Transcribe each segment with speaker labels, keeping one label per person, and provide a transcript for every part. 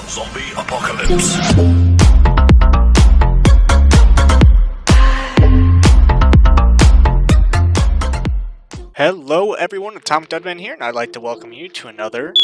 Speaker 1: Zombie apocalypse.
Speaker 2: Hello everyone, AtomicDudMan here, and I'd like to welcome you to another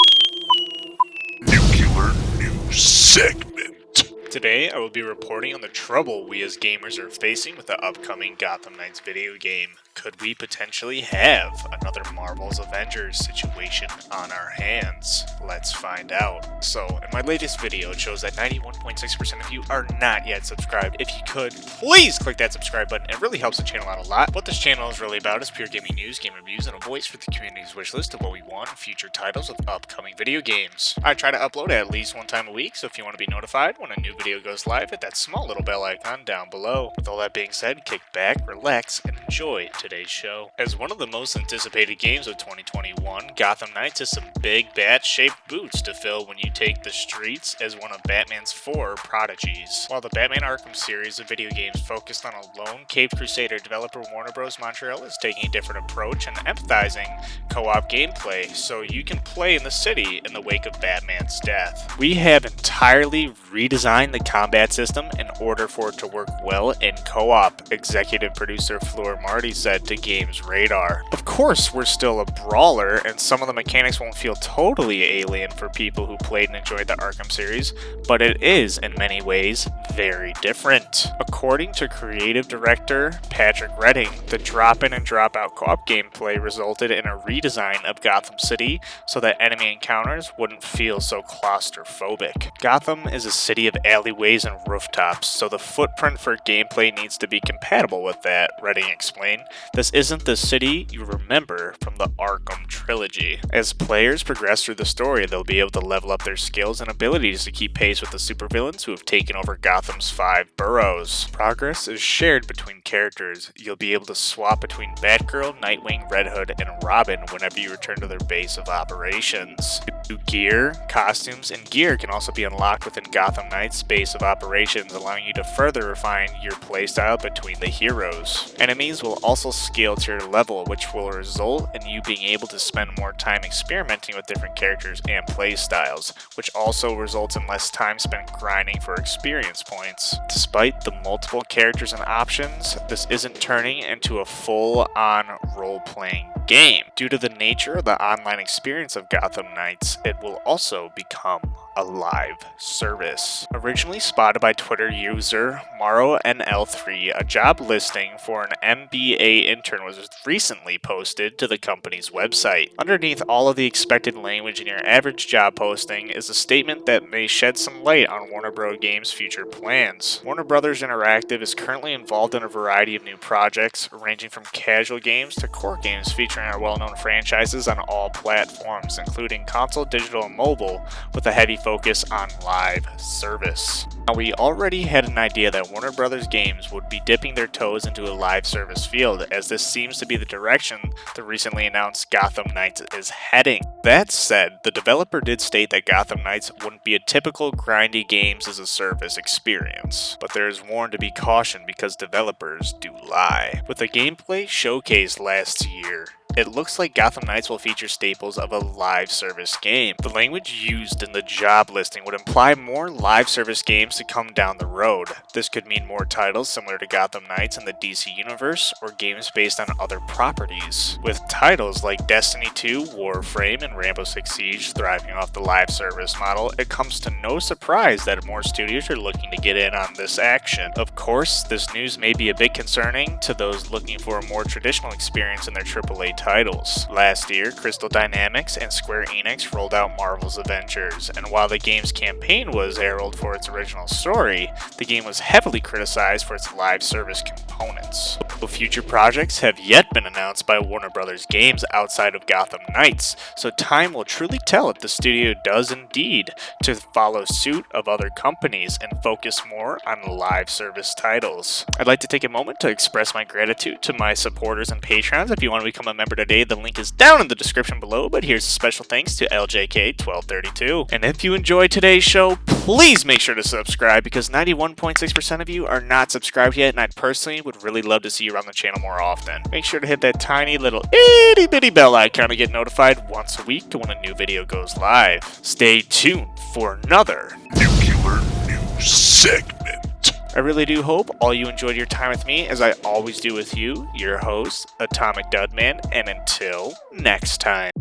Speaker 1: Nuclear News segment.
Speaker 2: Today, I will be reporting on the trouble we as gamers are facing with the upcoming Gotham Knights video game. Could we potentially have another Marvel's Avengers situation on our hands? Let's find out. So, in my latest video, it shows that 91.6% of you are not yet subscribed. If you could, please click that subscribe button. It really helps the channel out a lot. What this channel is really about is pure gaming news, game reviews, and a voice for the community's wish list of what we want in future titles of upcoming video games. I try to upload at least one time a week, so if you want to be notified when a new video goes live, hit that small little bell icon down below. With all that being said, kick back, relax, and enjoy today's show. As one of the most anticipated games of 2021, Gotham Knights has some big bat-shaped boots to fill when you take the streets as one of Batman's 4 prodigies. While the Batman Arkham series of video games focused on a lone Caped Crusader, developer Warner Bros. Montreal is taking a different approach and emphasizing co-op gameplay so you can play in the city in the wake of Batman's death. We have entirely redesigned the combat system in order for it to work well in co-op, executive producer Fleur Marty said to Games Radar. Of course, we're still a brawler, and some of the mechanics won't feel totally alien for people who played and enjoyed the Arkham series, but it is, in many ways, very different. According to creative director Patrick Redding, the drop-in and drop-out co-op gameplay resulted in a redesign of Gotham City so that enemy encounters wouldn't feel so claustrophobic. Gotham is a city of alleyways and rooftops, so the footprint for gameplay needs to be compatible with that, Redding explained. This isn't the city you remember from the Arkham trilogy. As players progress through the story, they'll be able to level up their skills and abilities to keep pace with the supervillains who have taken over Gotham's 5 boroughs. Progress is shared between characters. You'll be able to swap between Batgirl, Nightwing, Red Hood, and Robin whenever you return to their base of operations. New gear, costumes, and gear can also be unlocked within Gotham Knights' base of operations, allowing you to further refine your playstyle between the heroes. Enemies will also scale to your level, which will result in you being able to spend more time experimenting with different characters and playstyles, which also results in less time spent grinding for experience points. Despite the multiple characters and options, this isn't turning into a full-on role-playing game. Due to the nature of the online experience of Gotham Knights, it will also become a live service. Originally spotted by Twitter user MaroNL3, a job listing for an MBA intern was recently posted to the company's website. Underneath all of the expected language in your average job posting is a statement that may shed some light on Warner Bros. Games' future plans. Warner Bros. Interactive is currently involved in a variety of new projects, ranging from casual games to core games featuring our well-known franchises on all platforms, including console, digital, and mobile, with a heavy focus on live service. Now, we already had an idea that Warner Bros. Games would be dipping their toes into a live service field, as this seems to be the direction the recently announced Gotham Knights is heading. That said, the developer did state that Gotham Knights wouldn't be a typical grindy games as a service experience, but there is warned to be caution because developers do lie. With the gameplay showcased last year, it looks like Gotham Knights will feature staples of a live service game. The language used in the job listing would imply more live service games to come down the road. This could mean more titles similar to Gotham Knights in the DC universe, or games based on other properties. With titles like Destiny 2, Warframe, and Rainbow Six Siege thriving off the live service model, it comes to no surprise that more studios are looking to get in on this action. Of course, this news may be a bit concerning to those looking for a more traditional experience in their AAA titles. Last year, Crystal Dynamics and Square Enix rolled out Marvel's Avengers, and while the game's campaign was heralded for its original story, the game was heavily criticized for its live service components. Future projects have yet been announced by Warner Bros. Games outside of Gotham Knights, so time will truly tell if the studio does indeed to follow suit of other companies and focus more on live service titles. I'd like to take a moment to express my gratitude to my supporters and patrons. If you want to become a member today, the link is down in the description below, but here's a special thanks to LJK1232. And if you enjoyed today's show, please make sure to subscribe because 91.6% of you are not subscribed yet, and I personally would really love to see you around the channel more often. Make sure to hit that tiny little itty bitty bell icon to get notified once a week when a new video goes live. Stay tuned for another
Speaker 1: Nuclear News segment.
Speaker 2: I really do hope all you enjoyed your time with me, as I always do with you, your host, AtomicDudMan, and until next time.